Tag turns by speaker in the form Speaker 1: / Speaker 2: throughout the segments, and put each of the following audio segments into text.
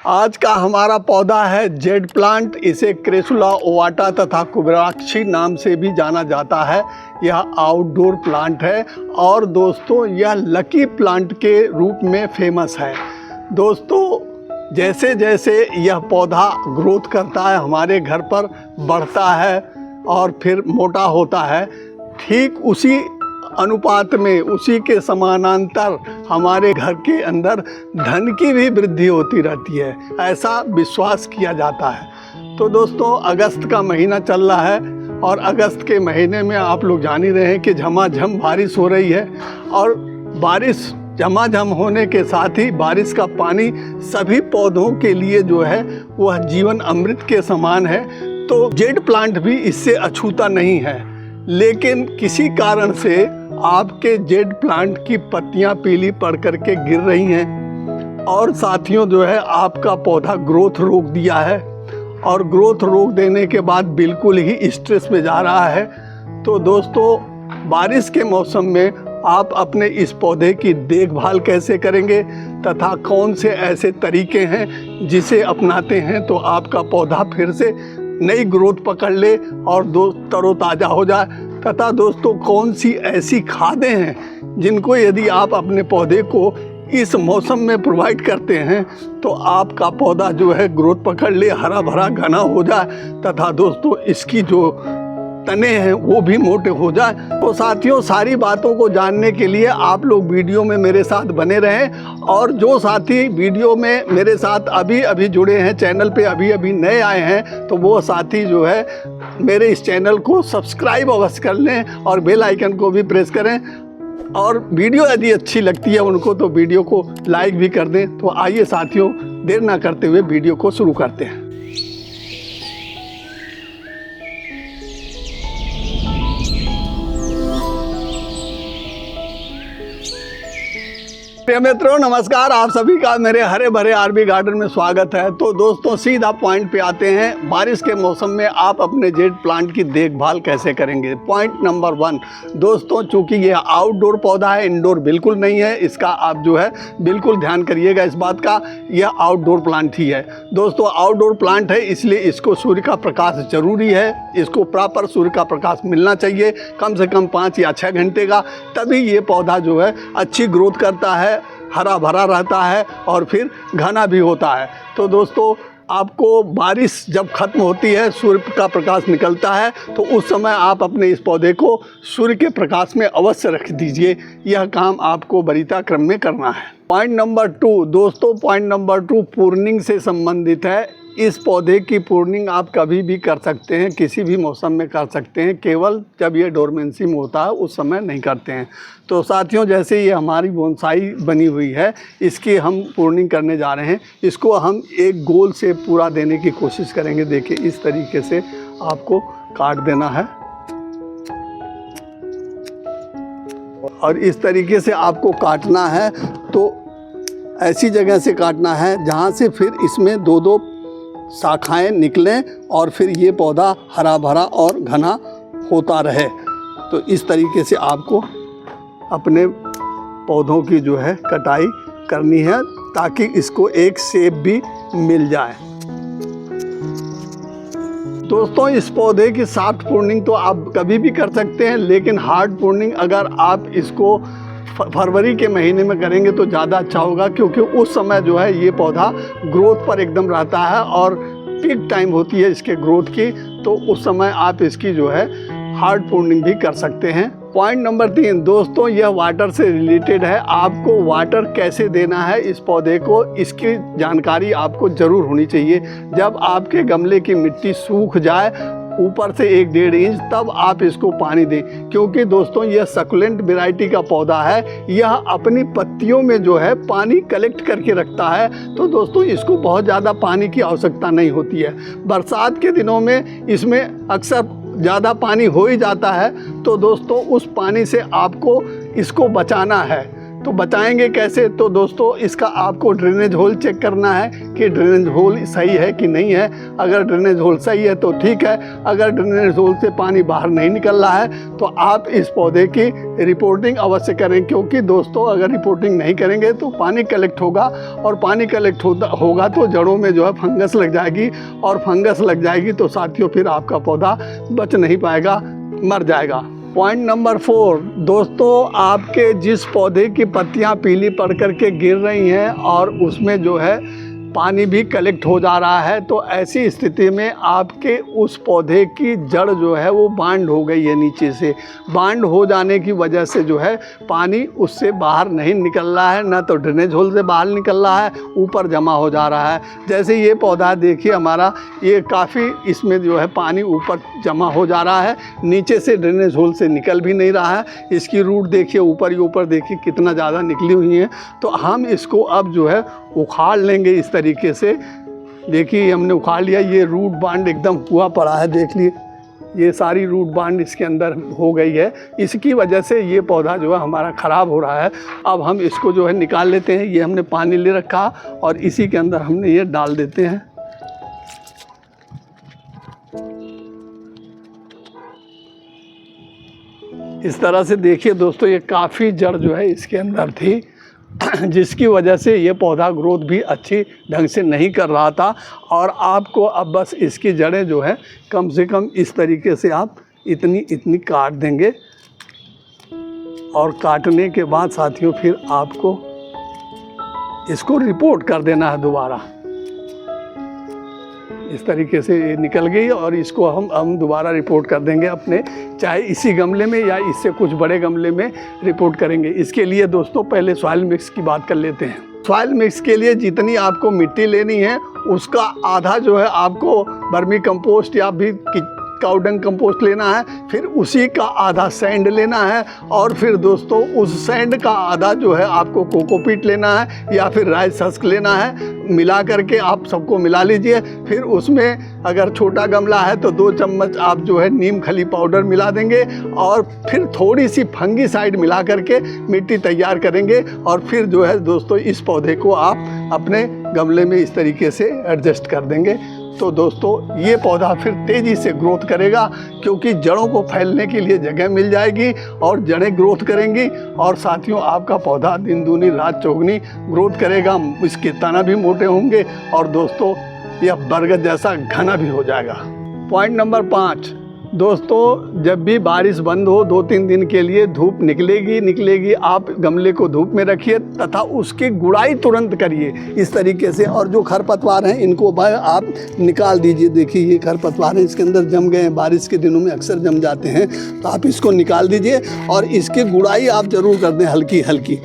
Speaker 1: आज का हमारा पौधा है जेड प्लांट। इसे क्रेसुला ओवाटा तथा कुबराक्षी नाम से भी जाना जाता है। यह आउटडोर प्लांट है और दोस्तों यह लकी प्लांट के रूप में फेमस है। दोस्तों जैसे जैसे यह पौधा ग्रोथ करता है, हमारे घर पर बढ़ता है और फिर मोटा होता है, ठीक उसी अनुपात में, उसी के समानांतर हमारे घर के अंदर धन की भी वृद्धि होती रहती है, ऐसा विश्वास किया जाता है। तो दोस्तों अगस्त का महीना चल रहा है और अगस्त के महीने में आप लोग जान ही रहे हैं कि झमाझम बारिश हो रही है और बारिश झमाझम होने के साथ ही बारिश का पानी सभी पौधों के लिए जो है वह जीवन अमृत के समान है। तो जेड प्लांट भी इससे अछूता नहीं है, लेकिन किसी कारण से आपके जेड प्लांट की पत्तियां पीली पड़ करके गिर रही हैं और साथियों जो है आपका पौधा ग्रोथ रोक दिया है और ग्रोथ रोक देने के बाद बिल्कुल ही स्ट्रेस में जा रहा है। तो दोस्तों बारिश के मौसम में आप अपने इस पौधे की देखभाल कैसे करेंगे तथा कौन से ऐसे तरीके हैं जिसे अपनाते हैं तो आपका पौधा फिर से नई ग्रोथ पकड़ ले और तरोताज़ा हो जाए, तथा दोस्तों कौन सी ऐसी खादें हैं जिनको यदि आप अपने पौधे को इस मौसम में प्रोवाइड करते हैं तो आपका पौधा जो है ग्रोथ पकड़ ले, हरा भरा घना हो जाए तथा दोस्तों इसकी जो तने हैं वो भी मोटे हो जाए। तो साथियों सारी बातों को जानने के लिए आप लोग वीडियो में मेरे साथ बने रहें और जो साथी वीडियो में मेरे साथ अभी जुड़े हैं, चैनल पे अभी नए आए हैं, तो वो साथी जो है मेरे इस चैनल को सब्सक्राइब अवश्य कर लें और बेल आइकन को भी प्रेस करें और वीडियो यदि अच्छी लगती है उनको तो वीडियो को लाइक भी कर दें। तो आइए साथियों देर ना करते हुए वीडियो को शुरू करते हैं। प्रिय मित्रों नमस्कार, आप सभी का मेरे हरे भरे आरबी गार्डन में स्वागत है। तो दोस्तों सीधा पॉइंट पे आते हैं। बारिश के मौसम में आप अपने जेड प्लांट की देखभाल कैसे करेंगे। पॉइंट नंबर 1 दोस्तों, चूंकि ये आउटडोर पौधा है, इंडोर बिल्कुल नहीं है, इसका आप जो है बिल्कुल ध्यान करिएगा इस बात का, यह आउटडोर प्लांट ही है। दोस्तों आउटडोर प्लांट है इसलिए इसको सूर्य का प्रकाश जरूरी है, इसको प्रॉपर सूर्य का प्रकाश मिलना चाहिए, कम से कम 5 या 6 घंटे का, तभी ये पौधा जो है अच्छी ग्रोथ करता है, हरा भरा रहता है और फिर घना भी होता है। तो दोस्तों आपको बारिश जब ख़त्म होती है, सूर्य का प्रकाश निकलता है, तो उस समय आप अपने इस पौधे को सूर्य के प्रकाश में अवश्य रख दीजिए। यह काम आपको वरीयता क्रम में करना है। पॉइंट नंबर 2 दोस्तों, पॉइंट नंबर 2 प्रूनिंग से संबंधित है। इस पौधे की प्रूनिंग आप कभी भी कर सकते हैं, किसी भी मौसम में कर सकते हैं, केवल जब ये डोरमेंसी में होता है उस समय नहीं करते हैं। तो साथियों जैसे ये हमारी बोनसाई बनी हुई है, इसकी हम प्रूनिंग करने जा रहे हैं। इसको हम एक गोल से पूरा देने की कोशिश करेंगे। देखिए इस तरीके से आपको काट देना है और इस तरीके से आपको काटना है। तो ऐसी जगह से काटना है जहाँ से फिर इसमें 2-2 शाखाएं निकलें और फिर ये पौधा हरा भरा और घना होता रहे। तो इस तरीके से आपको अपने पौधों की जो है कटाई करनी है ताकि इसको एक शेप भी मिल जाए। दोस्तों इस पौधे की सॉफ्ट प्रूनिंग तो आप कभी भी कर सकते हैं, लेकिन हार्ड प्रूनिंग अगर आप इसको फरवरी के महीने में करेंगे तो ज़्यादा अच्छा होगा, क्योंकि उस समय जो है ये पौधा ग्रोथ पर एकदम रहता है और पीक टाइम होती है इसके ग्रोथ की। तो उस समय आप इसकी जो है हार्ड प्रूनिंग भी कर सकते हैं। पॉइंट नंबर 3 दोस्तों, यह वाटर से रिलेटेड है। आपको वाटर कैसे देना है इस पौधे को, इसकी जानकारी आपको ज़रूर होनी चाहिए। जब आपके गमले की मिट्टी सूख जाए ऊपर से 1-1.5 इंच, तब आप इसको पानी दें, क्योंकि दोस्तों यह सक्युलेंट वैरायटी का पौधा है। यह अपनी पत्तियों में जो है पानी कलेक्ट करके रखता है। तो दोस्तों इसको बहुत ज़्यादा पानी की आवश्यकता नहीं होती है। बरसात के दिनों में इसमें अक्सर ज़्यादा पानी हो ही जाता है। तो दोस्तों उस पानी से आपको इसको बचाना है। तो बचाएंगे कैसे? तो दोस्तों इसका आपको ड्रेनेज होल चेक करना है कि ड्रेनेज होल सही है कि नहीं है। अगर ड्रेनेज होल सही है तो ठीक है, अगर ड्रेनेज होल से पानी बाहर नहीं निकल रहा है तो आप इस पौधे की रिपोर्टिंग अवश्य करें, क्योंकि दोस्तों अगर रिपोर्टिंग नहीं करेंगे तो पानी कलेक्ट होगा, और पानी कलेक्ट होगा तो जड़ों में जो है फंगस लग जाएगी, और फंगस लग जाएगी तो साथियों फिर आपका पौधा बच नहीं पाएगा, मर जाएगा। पॉइंट नंबर 4, दोस्तों आपके जिस पौधे की पत्तियां पीली पड़ करके गिर रही हैं और उसमें जो है पानी भी कलेक्ट हो जा रहा है, तो ऐसी स्थिति में आपके उस पौधे की जड़ जो है वो बांड हो गई है, नीचे से बांड हो जाने की वजह से जो है पानी उससे बाहर नहीं निकल रहा है, ना तो ड्रेनेज होल से बाहर निकल रहा है, ऊपर जमा हो जा रहा है। जैसे ये पौधा देखिए हमारा, ये काफ़ी इसमें जो है पानी ऊपर जमा हो जा रहा है, नीचे से ड्रेनेज होल से निकल भी नहीं रहा है। इसकी रूट देखिए ऊपर ही ऊपर देखिए कितना ज़्यादा निकली हुई है। तो हम इसको अब जो है उखाड़ लेंगे इस तरीके से। देखिए हमने उखाड़ लिया, ये रूट बांड एकदम हुआ पड़ा है, देख लिए ये सारी रूट बांड इसके अंदर हो गई है। इसकी वजह से ये पौधा जो है हमारा ख़राब हो रहा है। अब हम इसको जो है निकाल लेते हैं। ये हमने पानी ले रखा और इसी के अंदर हमने ये डाल देते हैं। इस तरह से देखिए दोस्तों, ये काफ़ी जड़ जो है इसके अंदर थी, जिसकी वजह से ये पौधा ग्रोथ भी अच्छी ढंग से नहीं कर रहा था। और आपको अब बस इसकी जड़ें जो है कम से कम इस तरीके से आप इतनी काट देंगे, और काटने के बाद साथियों फिर आपको इसको रिपोर्ट कर देना है दोबारा। इस तरीके से ये निकल गई और इसको हम दोबारा रिपोर्ट कर देंगे अपने, चाहे इसी गमले में या इससे कुछ बड़े गमले में रिपोर्ट करेंगे। इसके लिए दोस्तों पहले सॉइल मिक्स की बात कर लेते हैं। सॉइल मिक्स के लिए जितनी आपको मिट्टी लेनी है उसका आधा जो है आपको वर्मी कंपोस्ट या भी काउडंग कंपोस्ट लेना है, फिर उसी का आधा सैंड लेना है, और फिर दोस्तों उस सैंड का आधा जो है आपको कोकोपीट लेना है या फिर राइस हस्क लेना है। मिला करके आप सबको मिला लीजिए। फिर उसमें अगर छोटा गमला है तो 2 चम्मच आप जो है नीम खली पाउडर मिला देंगे, और फिर थोड़ी सी फंगीसाइड मिला करके मिट्टी तैयार करेंगे। और फिर जो है दोस्तों इस पौधे को आप अपने गमले में इस तरीके से एडजस्ट कर देंगे। तो दोस्तों ये पौधा फिर तेज़ी से ग्रोथ करेगा, क्योंकि जड़ों को फैलने के लिए जगह मिल जाएगी और जड़ें ग्रोथ करेंगी। और साथियों आपका पौधा दिन दूनी रात चौगनी ग्रोथ करेगा, इसके तना भी मोटे होंगे, और दोस्तों यह बरगद जैसा घना भी हो जाएगा। पॉइंट नंबर 5, दोस्तों जब भी बारिश बंद हो 2-3 दिन के लिए धूप निकलेगी, आप गमले को धूप में रखिए तथा उसकी गुड़ाई तुरंत करिए इस तरीके से। और जो खरपतवार हैं इनको आप निकाल दीजिए। देखिए ये खरपतवार हैं, इसके अंदर जम गए हैं, बारिश के दिनों में अक्सर जम जाते हैं, तो आप इसको निकाल दीजिए। और इसकी गुड़ाई आप ज़रूर कर दें, हल्की हल्की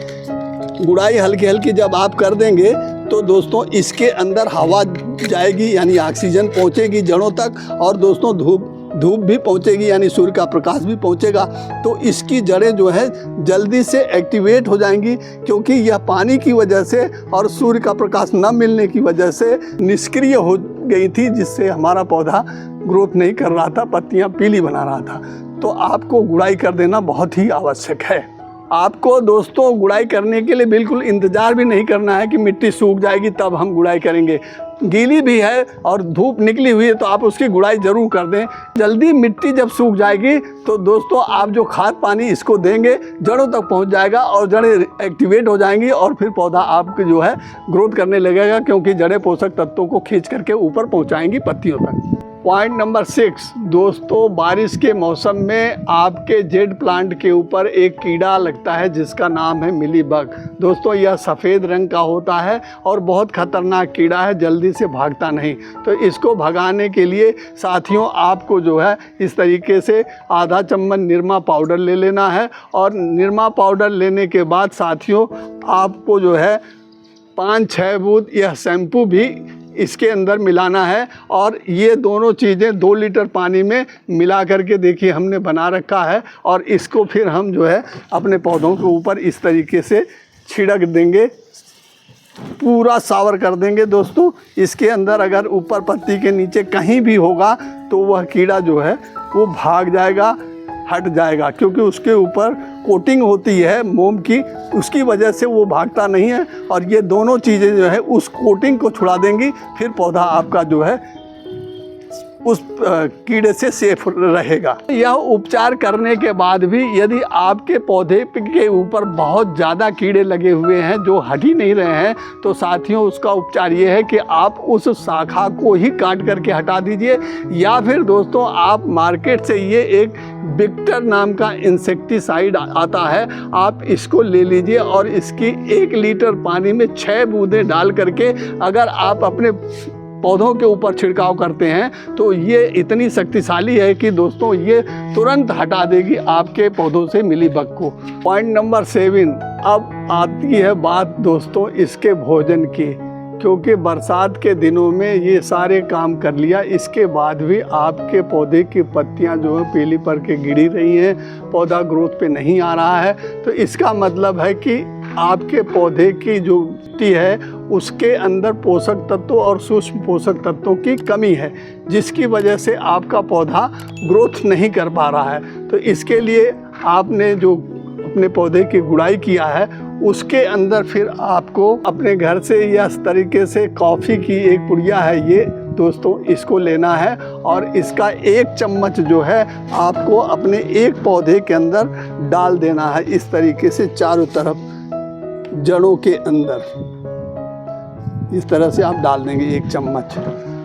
Speaker 1: गुड़ाई, हल्की हल्की जब आप कर देंगे तो दोस्तों इसके अंदर हवा जाएगी, यानी ऑक्सीजन पहुँचेगी जड़ों तक, और दोस्तों धूप भी पहुंचेगी, यानी सूर्य का प्रकाश भी पहुंचेगा। तो इसकी जड़ें जो है जल्दी से एक्टिवेट हो जाएंगी, क्योंकि यह पानी की वजह से और सूर्य का प्रकाश न मिलने की वजह से निष्क्रिय हो गई थी, जिससे हमारा पौधा ग्रोथ नहीं कर रहा था, पत्तियां पीली बना रहा था। तो आपको गुड़ाई कर देना बहुत ही आवश्यक है। आपको दोस्तों गुड़ाई करने के लिए बिल्कुल इंतज़ार भी नहीं करना है कि मिट्टी सूख जाएगी तब हम गुड़ाई करेंगे। गीली भी है और धूप निकली हुई है तो आप उसकी गुड़ाई ज़रूर कर दें। जल्दी मिट्टी जब सूख जाएगी तो दोस्तों आप जो खाद पानी इसको देंगे जड़ों तक पहुंच जाएगा और जड़ें एक्टिवेट हो जाएंगी, और फिर पौधा आपके जो है ग्रोथ करने लगेगा, क्योंकि जड़ें पोषक तत्वों को खींच करके ऊपर पहुँचाएंगी पत्तियों तक। पॉइंट नंबर 6, दोस्तों बारिश के मौसम में आपके जेड प्लांट के ऊपर एक कीड़ा लगता है जिसका नाम है मिलीबग। दोस्तों यह सफ़ेद रंग का होता है और बहुत ख़तरनाक कीड़ा है, जल्दी से भागता नहीं। तो इसको भगाने के लिए साथियों आपको जो है इस तरीके से आधा चम्मच निरमा पाउडर ले लेना है, और निरमा पाउडर लेने के बाद साथियों आपको जो है 5-6 बूंद यह शैम्पू भी इसके अंदर मिलाना है। और ये दोनों चीज़ें 2 लीटर पानी में मिला करके देखिए हमने बना रखा है, और इसको फिर हम जो है अपने पौधों के ऊपर इस तरीके से छिड़क देंगे, पूरा सावर कर देंगे। दोस्तों इसके अंदर अगर ऊपर पत्ती के नीचे कहीं भी होगा तो वह कीड़ा जो है वो भाग जाएगा, हट जाएगा, क्योंकि उसके ऊपर कोटिंग होती है मोम की, उसकी वजह से वो भागता नहीं है, और ये दोनों चीज़ें जो है उस कोटिंग को छुड़ा देंगी, फिर पौधा आपका जो है उस कीड़े से सेफ रहेगा। यह उपचार करने के बाद भी यदि आपके पौधे के ऊपर बहुत ज़्यादा कीड़े लगे हुए हैं जो हट ही नहीं रहे हैं, तो साथियों उसका उपचार ये है कि आप उस शाखा को ही काट करके हटा दीजिए, या फिर दोस्तों आप मार्केट से ये एक विक्टर नाम का इंसेक्टिसाइड आता है, आप इसको ले लीजिए और इसकी 1 लीटर पानी में 6 बूंदें डाल करके अगर आप अपने पौधों के ऊपर छिड़काव करते हैं तो ये इतनी शक्तिशाली है कि दोस्तों ये तुरंत हटा देगी आपके पौधों से मिलीबग को। पॉइंट नंबर 7, अब आती है बात दोस्तों इसके भोजन की, क्योंकि बरसात के दिनों में ये सारे काम कर लिया, इसके बाद भी आपके पौधे की पत्तियां जो है पीली पड़ के गिरी रही हैं, पौधा ग्रोथ पे नहीं आ रहा है, तो इसका मतलब है कि आपके पौधे की जो मिट्टी है उसके अंदर पोषक तत्वों और सूक्ष्म पोषक तत्वों की कमी है, जिसकी वजह से आपका पौधा ग्रोथ नहीं कर पा रहा है। तो इसके लिए आपने जो अपने पौधे की गुड़ाई किया है उसके अंदर फिर आपको अपने घर से या इस तरीके से कॉफ़ी की एक पुड़िया है ये दोस्तों, इसको लेना है और इसका 1 चम्मच जो है आपको अपने एक पौधे के अंदर डाल देना है, इस तरीके से चारों तरफ जड़ों के अंदर इस तरह से आप डाल देंगे 1 चम्मच।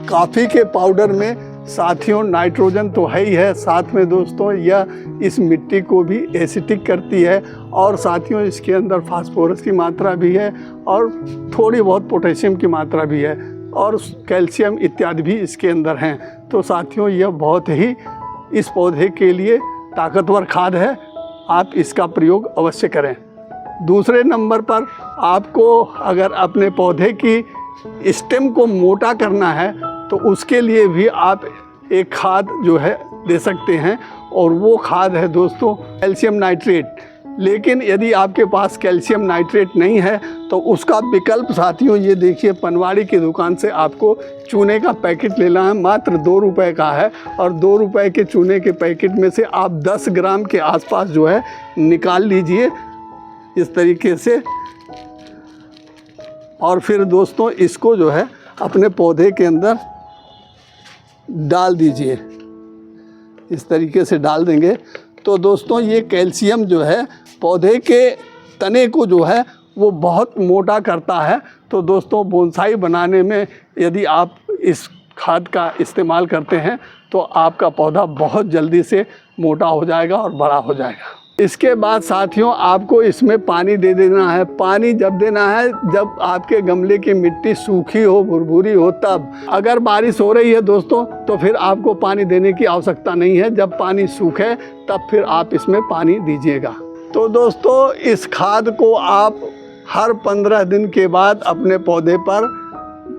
Speaker 1: कॉफ़ी के पाउडर में साथियों नाइट्रोजन तो है ही है, साथ में दोस्तों यह इस मिट्टी को भी एसिडिक करती है, और साथियों इसके अंदर फास्फोरस की मात्रा भी है और थोड़ी बहुत पोटेशियम की मात्रा भी है, और कैल्शियम इत्यादि भी इसके अंदर हैं। तो साथियों यह बहुत ही इस पौधे के लिए ताकतवर खाद है, आप इसका प्रयोग अवश्य करें। दूसरे नंबर पर आपको अगर अपने पौधे की स्टेम को मोटा करना है तो उसके लिए भी आप एक खाद जो है दे सकते हैं, और वो खाद है दोस्तों कैल्शियम नाइट्रेट। लेकिन यदि आपके पास कैल्शियम नाइट्रेट नहीं है तो उसका विकल्प साथियों ये देखिए, पनवाड़ी की दुकान से आपको चूने का पैकेट लेना है, मात्र 2 रुपए का है, और 2 रुपए के चूने के पैकेट में से आप 10 ग्राम के आसपास जो है निकाल लीजिए इस तरीके से, और फिर दोस्तों इसको जो है अपने पौधे के अंदर डाल दीजिए, इस तरीके से डाल देंगे तो दोस्तों ये कैल्शियम जो है पौधे के तने को जो है वो बहुत मोटा करता है। तो दोस्तों बोनसाई बनाने में यदि आप इस खाद का इस्तेमाल करते हैं तो आपका पौधा बहुत जल्दी से मोटा हो जाएगा और बड़ा हो जाएगा। इसके बाद साथियों आपको इसमें पानी दे देना है। पानी जब देना है जब आपके गमले की मिट्टी सूखी हो, भुरभुरी हो तब। अगर बारिश हो रही है दोस्तों तो फिर आपको पानी देने की आवश्यकता नहीं है, जब पानी सूखे तब फिर आप इसमें पानी दीजिएगा। तो दोस्तों इस खाद को आप हर 15 दिन के बाद अपने पौधे पर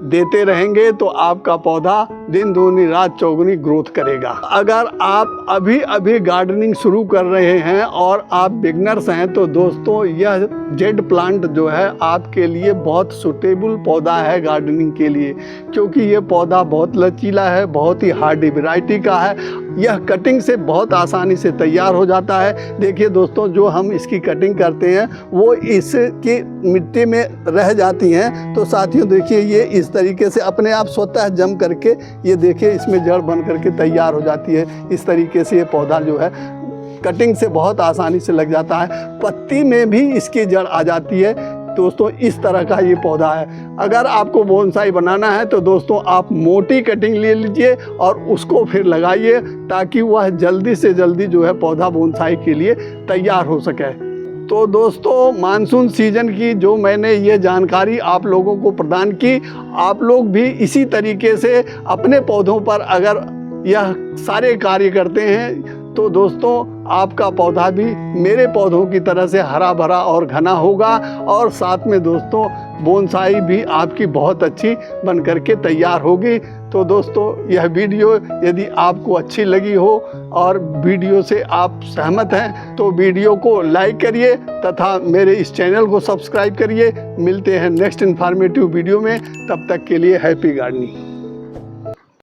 Speaker 1: देते रहेंगे तो आपका पौधा दिन दूनी रात चौगुनी ग्रोथ करेगा। अगर आप अभी अभी गार्डनिंग शुरू कर रहे हैं और आप बिगनर्स हैं तो दोस्तों यह जेड प्लांट जो है आपके लिए बहुत सूटेबल पौधा है गार्डनिंग के लिए, क्योंकि ये पौधा बहुत लचीला है, बहुत ही हार्डी वैरायटी का है। यह कटिंग से बहुत आसानी से तैयार हो जाता है। देखिए दोस्तों जो हम इसकी कटिंग करते हैं वो इसकी मिट्टी में रह जाती हैं, तो साथियों देखिए ये इस तरीके से अपने आप स्वतः जम करके ये देखिए इसमें जड़ बन करके तैयार हो जाती है। इस तरीके से ये पौधा जो है कटिंग से बहुत आसानी से लग जाता है, पत्ती में भी इसकी जड़ आ जाती है। दोस्तों इस तरह का ये पौधा है। अगर आपको बोनसाई बनाना है तो दोस्तों आप मोटी कटिंग ले लीजिए और उसको फिर लगाइए, ताकि वह जल्दी से जल्दी जो है पौधा बोनसाई के लिए तैयार हो सके। तो दोस्तों मानसून सीजन की जो मैंने ये जानकारी आप लोगों को प्रदान की, आप लोग भी इसी तरीके से अपने पौधों पर अगर यह सारे कार्य करते हैं तो दोस्तों आपका पौधा भी मेरे पौधों की तरह से हरा भरा और घना होगा, और साथ में दोस्तों बोनसाई भी आपकी बहुत अच्छी बन करके तैयार होगी। तो दोस्तों यह वीडियो यदि आपको अच्छी लगी हो और वीडियो से आप सहमत हैं तो वीडियो को लाइक करिए तथा मेरे इस चैनल को सब्सक्राइब करिए। मिलते हैं नेक्स्ट इन्फॉर्मेटिव वीडियो में, तब तक के लिए हैप्पी गार्डनिंग।